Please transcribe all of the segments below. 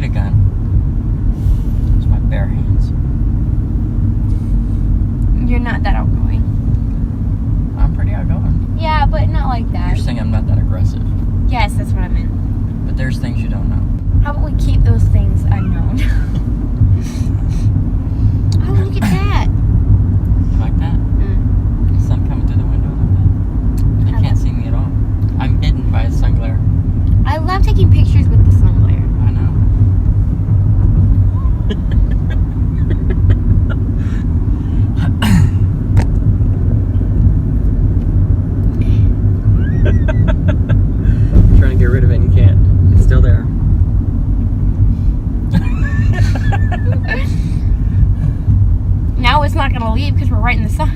need a gun. It's my bare hands. You're not that outgoing. I'm pretty outgoing. Yeah, but not like that. You're saying I'm not that aggressive. Yes, that's what I meant. But there's things you don't know. How about we keep those things unknown? Oh, look at that. You like that? The sun coming through the window a little bit. They can't see me at all. I'm hidden by a sun glare. I love taking pictures with the sun glare. I know. Trying to get rid of it and you can't. It's still there. Now it's not going to leave because we're right in the sun.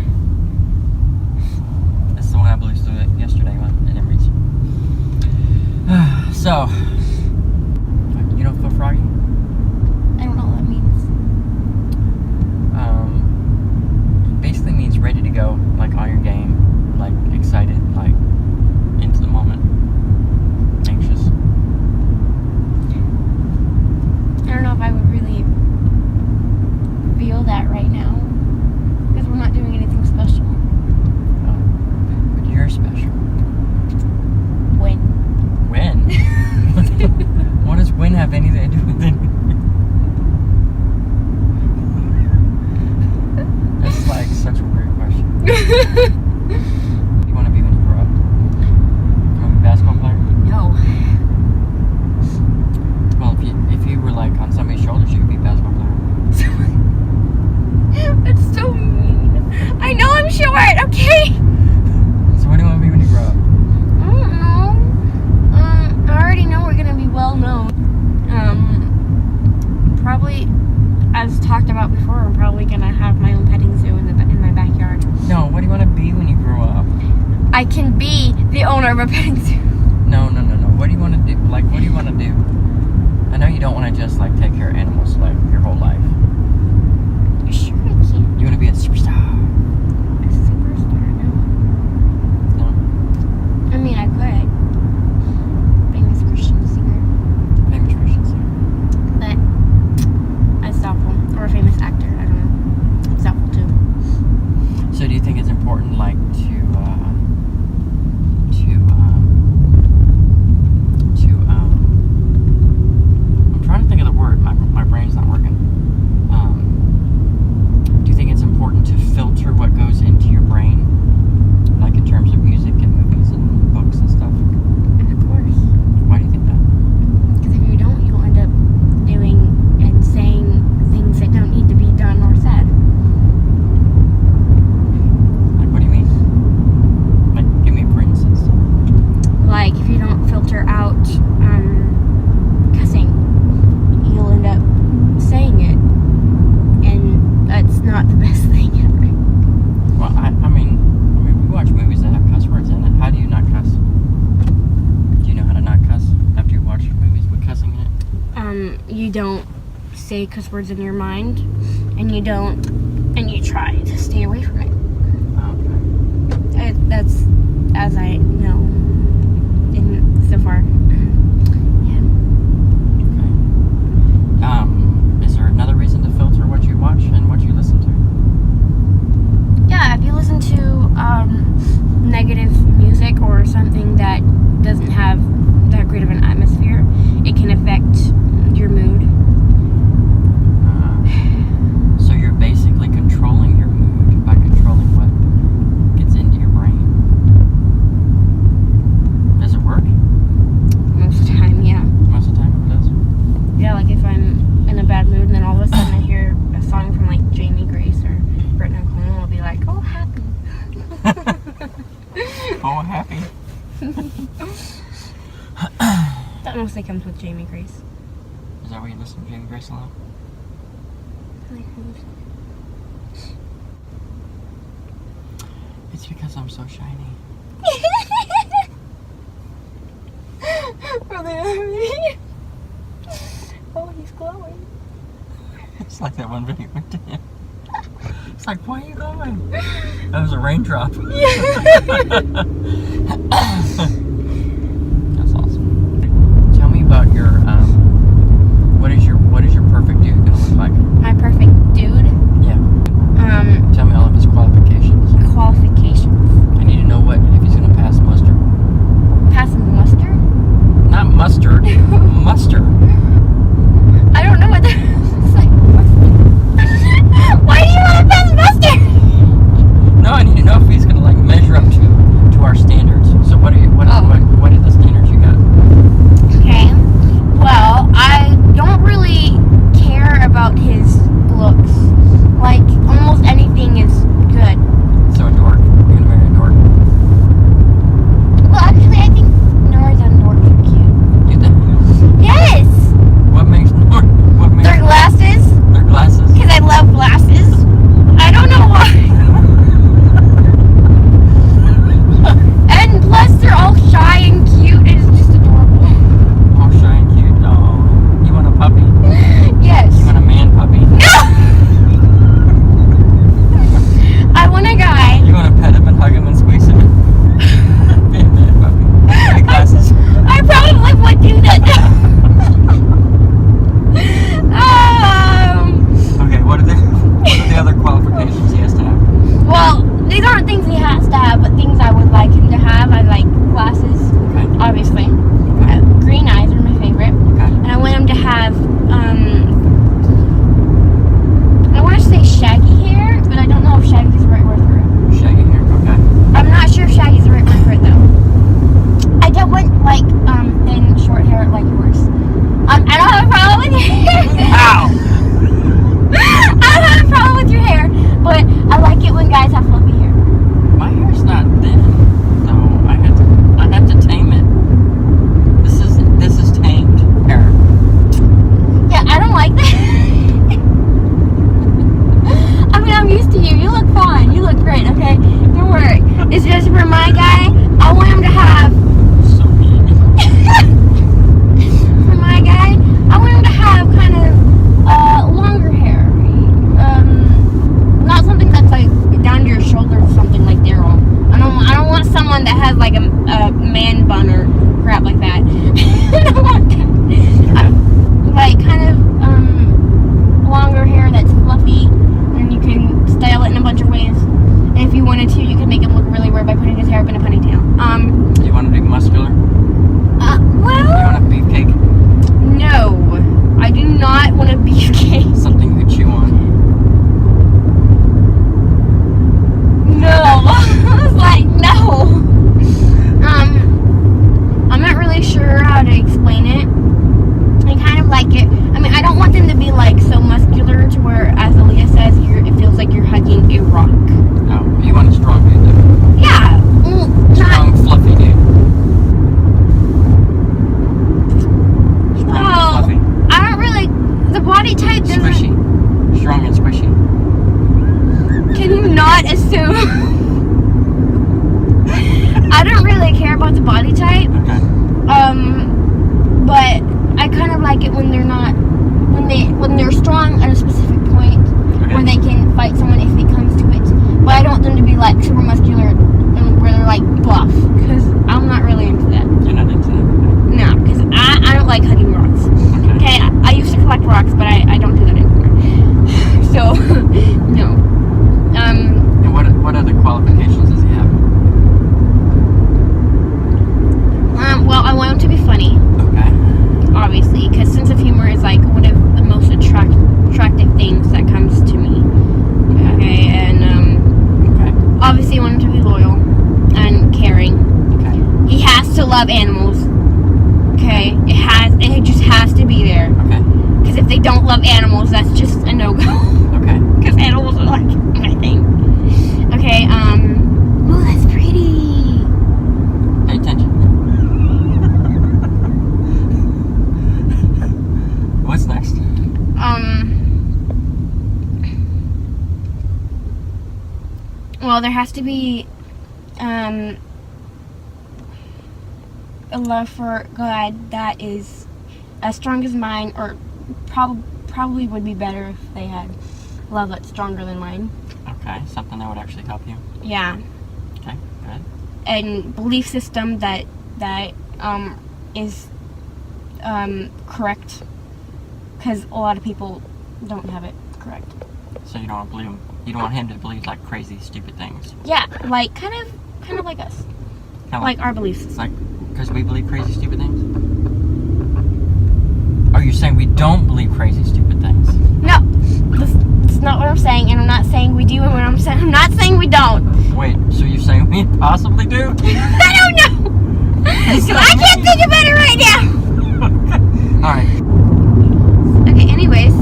This is the one I blew through it yesterday when it reads. So, you don't feel froggy? I don't know what that means. Basically means ready to go, like on your game, like excited, like into the moment, anxious. I don't know if I would really feel that right now because we're not doing anything special. But you're special. When? When? What does when have anything to do with it? That's like such a weird question. What do you want to be when you grow up? You want to be a basketball player? No. Well, if you were like on somebody's shoulders, you could be a basketball player. That's so mean. I know I'm short, okay? So what do you want to be when you grow up? I don't know. I already know we're gonna be well known. Probably, as talked about before, I'm probably gonna have my own petting zoo in my backyard. No, what do you want to be when you grow up? I can be the owner of a petting zoo. No. What do you want to do? Like, what do you want to do? I know you don't want to just like take care of animals like your whole life. Sure, I can. You want to be a superstar? A superstar? No. No. I mean, I could. Famous Christian singer. Famous Christian singer. But that's doubtful. Or a famous actor. I don't know. It's doubtful too. So do you think it's important, like, I'm trying to think of the word. My brain's not working. Do you think it's important to filter what goes into your brain, like in terms of music and movies and books and stuff? Of course. Why do you think that? Because if you don't, you'll end up doing and saying things that don't need to be done or said. Like, what do you mean? Like, give me for instance. Like, if you don't filter out cussing, you'll end up saying it. And that's not the best thing ever. Well, I mean, we watch movies that have cuss words in it. How do you not cuss? Do you know how to not cuss after you watch movies with cussing in it? You don't say cuss words in your mind, and you try to stay away from it. Okay. That's as I know so far. Yeah. Okay. Is there another reason to filter what you watch and what you listen to? Yeah, if you listen to negative music or something that doesn't have that great of an atmosphere, it can affect your mood. So you're basically controlling your mood by controlling what gets into your brain. Does it work? Most of the time, yeah. Most of the time it does? Yeah, like if I'm in a bad mood and then all of a sudden I hear a song from like Jamie Grace or Britney Cole, I'll be like, oh, happy. Oh, happy. That mostly comes with Jamie Grace. Is that why you listen to Jamie Grace a lot? I like her music. It's because I'm so shiny. For the other video. Oh, he's glowing. It's like that one video we did. It's like, why are you going? That was a raindrop. That's awesome. Tell me about your, what is guys have fluffy hair? My hair's not thin, though. I had to tame it. This is tamed hair. Yeah, I don't like that. I mean, I'm used to you. You look fine. You look great, okay? Don't worry. It's just for my guy. I want him to have, So mean. for my guy, I want him to have kind of longer hair. Not something that's like down to your shoulders or something like Daryl. I don't want someone that has like a man bun or crap like that. I don't want that. Like kind of longer hair that's fluffy, and you can style it in a bunch of ways. And if you wanted to, you could make him look really weird by putting his hair up in a ponytail. Do you want to be muscular? Well, You want a beefcake? no, I do not want a beefcake. Something you could chew on? No, I was like, no. I'm not really sure how to explain it. I kind of like it. I mean, I don't want them to be like so muscular to where, as Aaliyah says, it feels like you're hugging a rock. No, you want a strong dude, though. Yeah, not. Strong, fluffy dude. Strong Well, and fluffy. I don't really. The body type doesn't. Squishy. Strong and squishy. Can you not assume? I don't really care about the body type. Okay. But I kind of like it when they're not, when they're strong at a specific point Okay. where they can fight someone if it comes to it. But I don't want them to be like super muscular and where they're like buff, because I'm not really into that. You're not into that. No, because I don't like hugging rocks. Okay. Okay, I used to collect rocks, but I don't do that anymore. So, no. And what other qualifications does he have? Well, I want him to be funny. Okay. Obviously, because sense of humor is like one of the most attractive things that comes to me. Okay, and Okay. obviously I want him to be loyal and caring. Okay. He has to love animals. Okay, it just has to be there. Okay. Because if they don't love animals, that's just a no-go. Okay. Because animals are like my thing. Okay, oh, that's pretty. Pay attention. What's next? Well, there has to be, a love for God that is as strong as mine, or probably would be better if they had love that's stronger than mine. Okay. Something that would actually help you. Yeah. Okay. Good. And belief system that is correct, because a lot of people don't have it correct. So you don't want to believe him. You don't want him to believe like crazy, stupid things. Yeah, like kind of like us, Kind of like our belief system. like because we believe crazy, stupid things. Are you saying we don't believe crazy, stupid things? No, that's not what I'm saying, and I'm not saying we do, and I'm not saying we don't. Wait. So you're saying we possibly do? I don't know. I can't think about it right now. All right. Okay, anyways,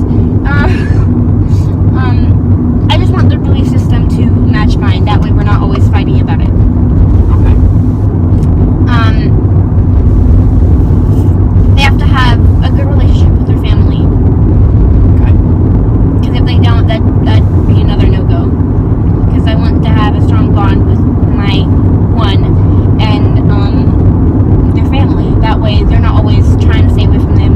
I just want their belief system to match mine. That way we're not always fighting about it. Okay. They have to have a good relationship with their family. Okay. Because if they don't, that'd be another no-go. Because I want to have a strong bond with my one and their family. That way they're not always trying to stay away from them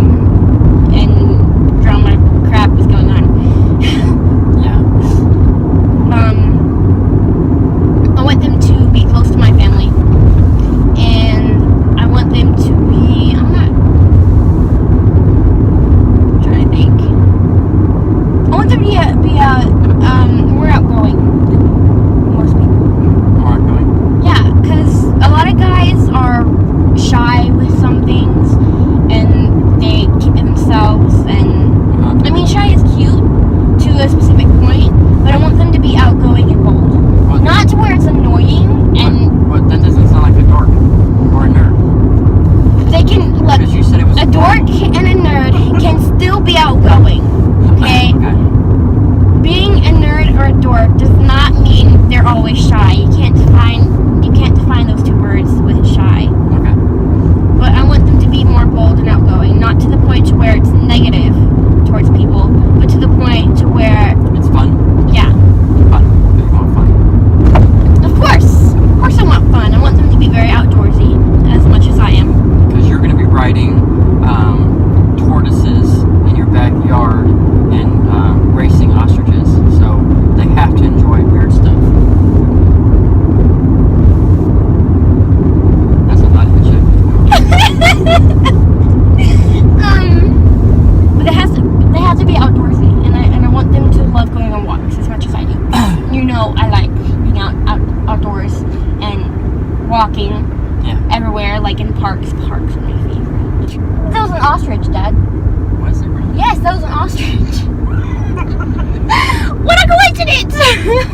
affectionate.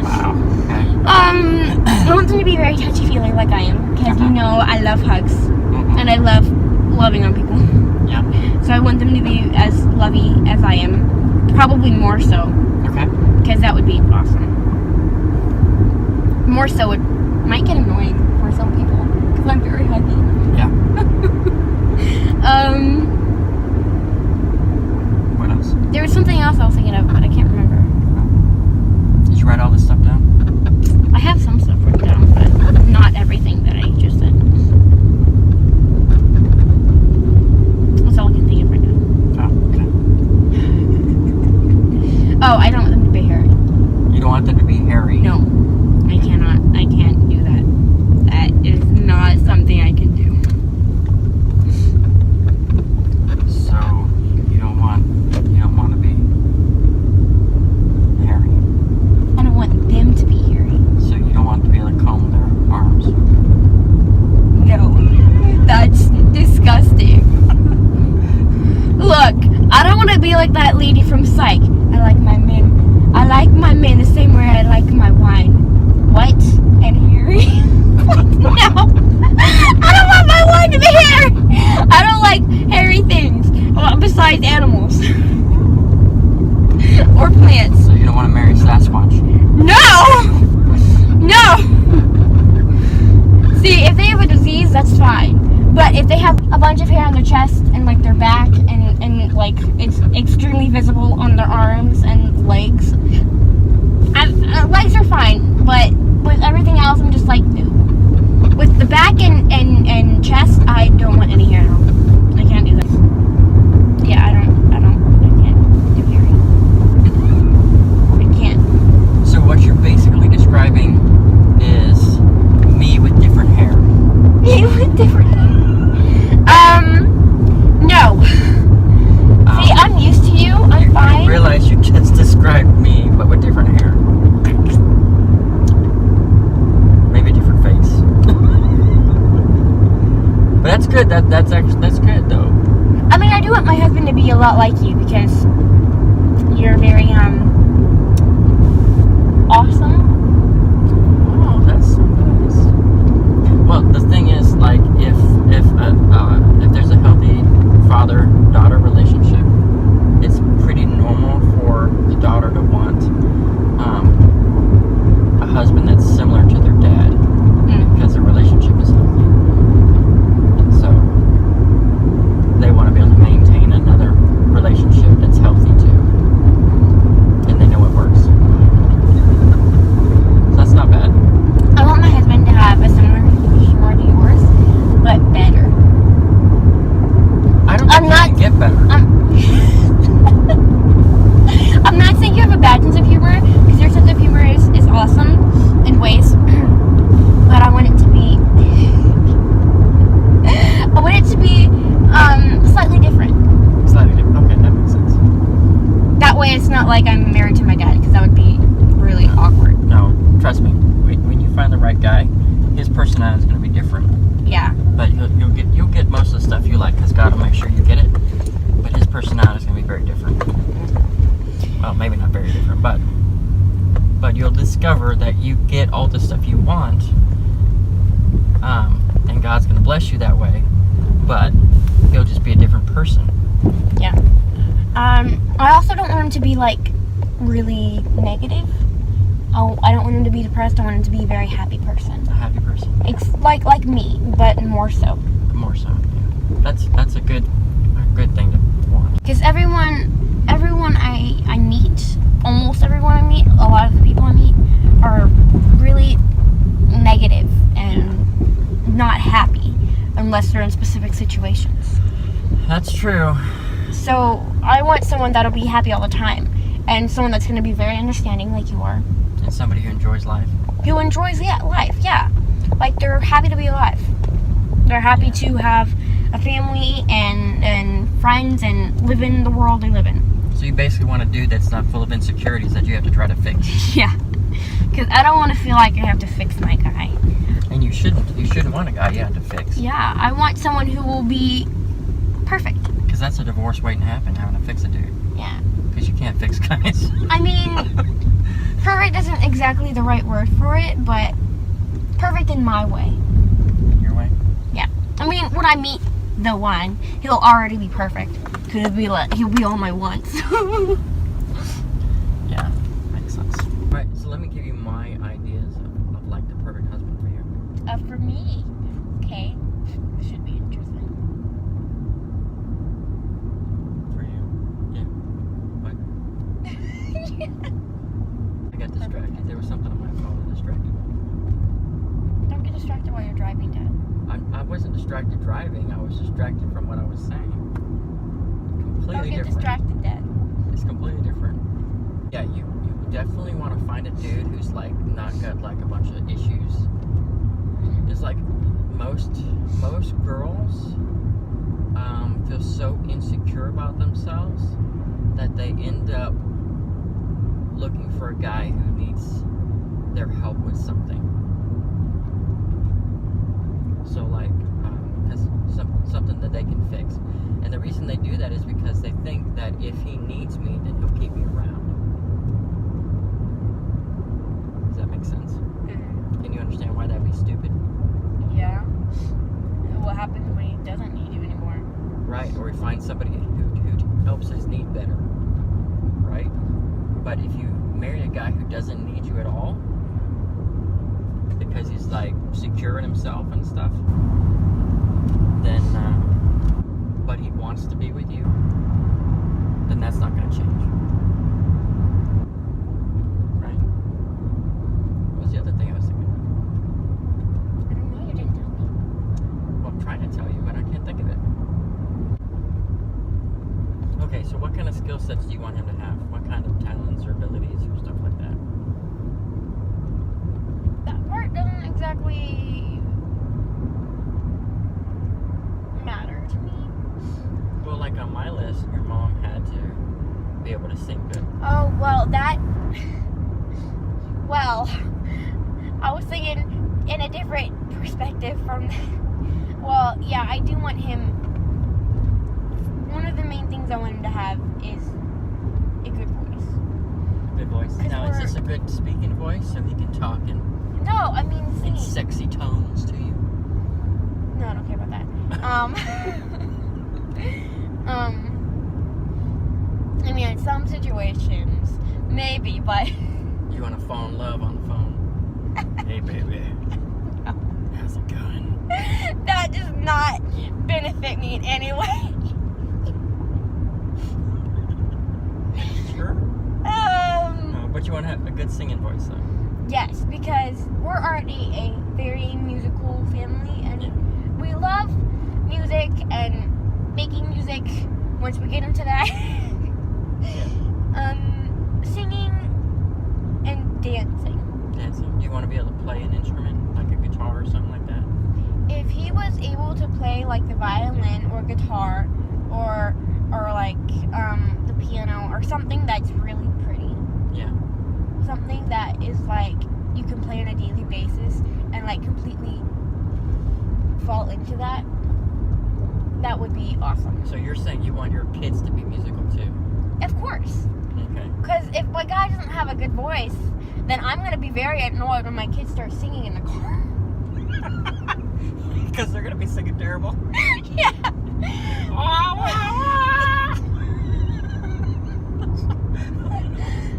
Wow. Okay. I want them to be very touchy-feely like I am, because you know I love hugs Mhm. and I love loving on people. Yeah. So I want them to be as lovey as I am, probably more so, Okay. because that would be awesome. More so, it might get annoying for some people, because I'm very huggy. Yeah. What else? There was something else I was thinking of, but I can't remember. Did you write all this stuff down? I have some stuff written down, but not everything that I just said. That's all I can think of right now. Oh, okay. Oh, I don't want them to be hairy. You don't want them to be hairy. No, I cannot. I can't do that. That is not something I can do. So you don't want to be hairy. I don't want them to be hairy. So you don't want to be able to comb their arms. No, that's disgusting. Look, I don't want to be like that lady from Psych. I like my men. I like my men the same way I like my wine. What? And hairy? No. I don't want my wine to be hairy. I don't like hairy things. Well, besides animals. Or plants. So you don't want to marry Sasquatch. No! No! See, if they have a disease, that's fine. But if they have a bunch of hair on their chest and like their back and like it's extremely visible on their arms and legs, legs are fine. But with everything else, I'm just like, no. With the back and chest, I don't want any hair at all. I can't do that. Yeah, I can't do hairy. I can't. So what you're basically describing is me with different hair. You with different hair. No. See, I'm used to you. I'm fine. You realize you just described me, but with different hair. Maybe a different face. But that's good. That's good though. I mean, I do want my husband to be a lot like you because you're very awesome. Oh, that's nice. Well, the thing is, like, if there's a healthy father-daughter relationship, it's pretty normal for the daughter to want a husband that's similar to their dad because the relationship is healthy. And so they want to be able to maintain another relationship that's healthy too. And they know it works. So that's not bad. I want my husband to have a similar humor to yours, but better. I don't think you can get better. I'm not saying you have a bad sense of humor, because your sense of humor is awesome in ways, but I want it to be slightly different. Slightly different. Okay, that makes sense. That way it's not like I'm married to my dad, because that would be really awkward. No, trust me. When you find the right guy, his personality is going to be different. Yeah. But you'll get most of the stuff you like, because God will make sure you get it. But his personality is going to be very different. Well, maybe not very different, but you'll discover that you get all the stuff you want, and God's going to bless you that way. But he'll just be a different person. Yeah. I also don't want him to be like really negative. Oh, I don't want him to be depressed. I want him to be a very happy person. A happy person. It's like me, but more so. More so. Yeah. That's a good thing to want. Because everyone I meet, almost everyone I meet, a lot of the people I meet are really negative and not happy unless they're in specific situations. That's true. So I want someone that'll be happy all the time, and someone that's going to be very understanding, like you are. And somebody who enjoys life. Who enjoys life, yeah. Like they're happy to be alive. They're happy to have a family and friends and live in the world they live in. So you basically want a dude that's not full of insecurities that you have to try to fix. Yeah. Because I don't want to feel like I have to fix my guy. And you shouldn't. You shouldn't want a guy you have to fix. Yeah, I want someone who will be perfect. Because that's a divorce waiting to happen, having to fix a dude. Yeah. Because you can't fix guys. I mean, perfect isn't exactly the right word for it, but perfect in my way. Your way? Yeah. I mean, when I meet the one, he'll already be perfect. Cause he'll be all my wants. Yeah, makes sense. Alright, so let me give you my ideas of like the perfect husband for you. For me. Okay. This should be interesting. For you? Yeah. What? I got distracted. There was something on my phone that distracted me. Don't get distracted while you're driving, Dad. I wasn't distracted driving. I was distracted from what I was saying. Completely Don't get different. distracted, Dad. It's completely different. Yeah, you definitely want to find a dude who's like not got like a bunch of issues. It's like most girls feel so insecure about themselves that they end up looking for a guy who needs their help with something. So like, because something that they can fix. And the reason they do that is because they think that if he needs me, then he'll keep me around. Does that make sense? Mm-hmm. Can you understand why that'd be stupid? Yeah. What happens when he doesn't need you anymore? Right, or he finds somebody who helps his need better. Right? But if you marry a guy who doesn't need you at all, because he's like secure in himself and stuff, then but he wants to be with you, then that's not going to change. Right? What was the other thing I was thinking of? I don't know, you didn't tell me. Well, I'm trying to tell you, but I can't think of it. Okay, so what kind of skill sets do you want him to have? What kind of talents or abilities or stuff like that? That part doesn't exactly matter to me. Well, like on my list, your mom had to be able to sing good. Oh, well, well, I was thinking in a different perspective from, well, yeah, I do want him, one of the main things I want him to have is a good voice. Good voice. 'Cause Now, is this a good speaking voice so he can talk in No, I mean singing. sexy tones to you? No, I don't care about that. I mean, in some situations, maybe, but You want to fall in love on the phone? Hey, baby. How's it going? that does not benefit me in any way. Sure. No, but you want to have a good singing voice, though. Yes, because we're already a very musical family, and we love music and making music. Once we get into that, singing and dancing. Dancing. Do you want to be able to play an instrument, like a guitar or something like that? If he was able to play like the violin or guitar, or like the piano or something that's really pretty. Yeah. Something that is like you can play on a daily basis and like completely fall into that. That would be awesome. So you're saying you want your kids to be musical too? Of course. Okay. Because if my guy doesn't have a good voice, then I'm going to be very annoyed when my kids start singing in the car. Because they're gonna be singing terrible. Yeah.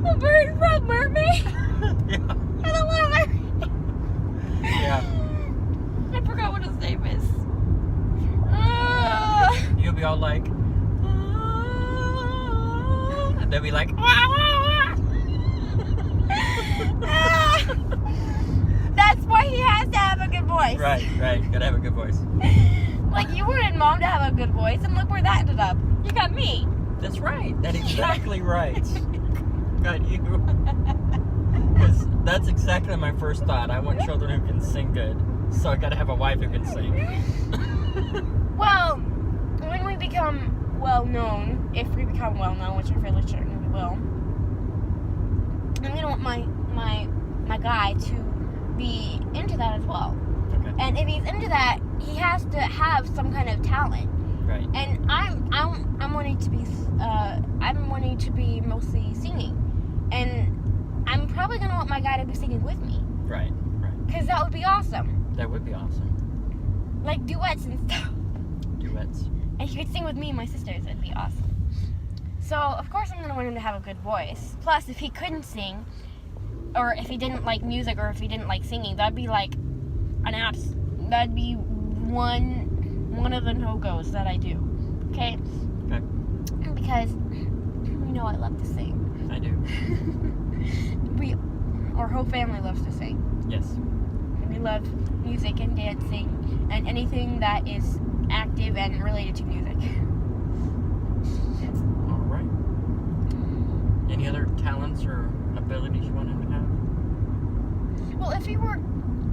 A bird from Mermaid. Yeah. I don't want to. Yeah. I forgot what his name is. You'll be all like, and they'll be like, That's why he has to have a good voice. Right. Gotta have a good voice. Like you wanted Mom to have a good voice, and look where that ended up. You got me. That's right. That's exactly right. Got you. Because that's exactly my first thought. I want children who can sing good. So I gotta have a wife who can sing. Well, when we become well known, if we become well known, which I'm fairly certain we will, I'm gonna want my guy to be into that as well. Okay. And if he's into that, he has to have some kind of talent. Right. And I'm wanting to be mostly singing, and I'm probably my guy to be singing with me. Right. Because that would be awesome. That would be awesome. Like duets and stuff. Duets. And he could sing with me and my sisters. It'd be awesome. So, of course, I'm going to want him to have a good voice. Plus, if he couldn't sing, or if he didn't like music, or if he didn't like singing, that'd be like that'd be one of the no-goes that I do. Okay? Okay. Because you know I love to sing. I do. Our whole family loves to sing. Yes. We love music and dancing and anything that is active and related to music. All right. Any other talents or abilities you want him to have? Well, if he were,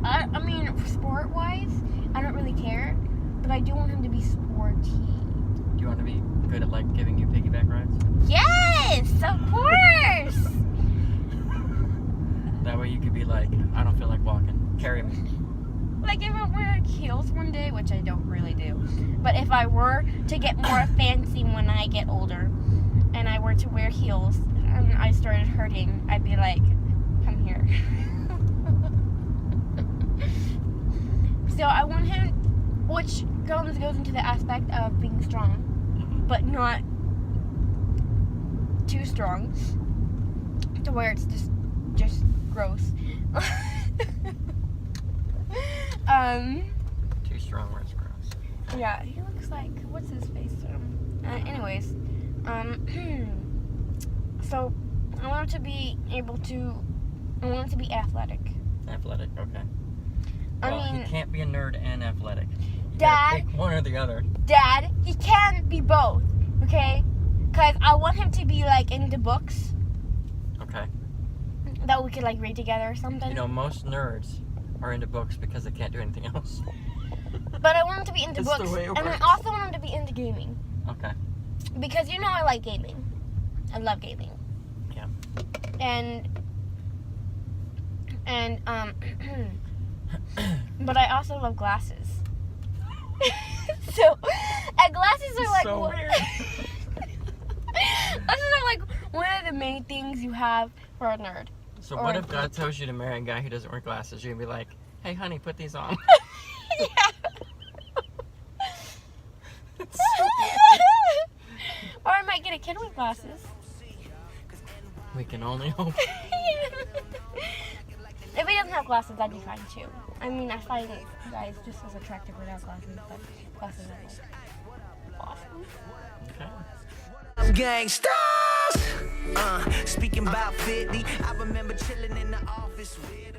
I mean, sport-wise, I don't really care, but I do want him to be sporty. Do you want to be good at like giving you piggyback rides? Yes, of course. That way you could be like, I don't feel like walking. Carry me. Like if I wear heels one day, which I don't really do, but if I were to get more fancy when I get older, and I were to wear heels, and I started hurting, I'd be like, come here. So I want him, which goes into the aspect of being strong, but not too strong, to where it's just gross. Too strong where it's gross. Yeah, he looks like, what's his face? Anyways, so I want him to be I want him to be athletic. Athletic, okay. I Well, mean, he can't be a nerd and athletic. You Dad- gotta pick one or the other. Dad, he can be both, okay? Because I want him to be like into books Okay. that we could like read together or something. You know, most nerds are into books because they can't do anything else. But I want him to be into That's the books, way it and I works. also want him to be into gaming. Okay. Because you know I like gaming. I love gaming. Yeah. And but I also love glasses. So, and glasses are like So weird. glasses are like one of the main things you have for a nerd. So Or what a if God tells you to marry a guy who doesn't wear glasses? You're gonna be like, hey honey, put these on. Yeah. Or I might get a kid with glasses. We can only hope. If he doesn't have glasses, that'd be fine too. I mean, I find guys just as attractive without glasses, but glasses are like awesome. Okay. Gangsters! Speaking about 50, I remember chilling in the office with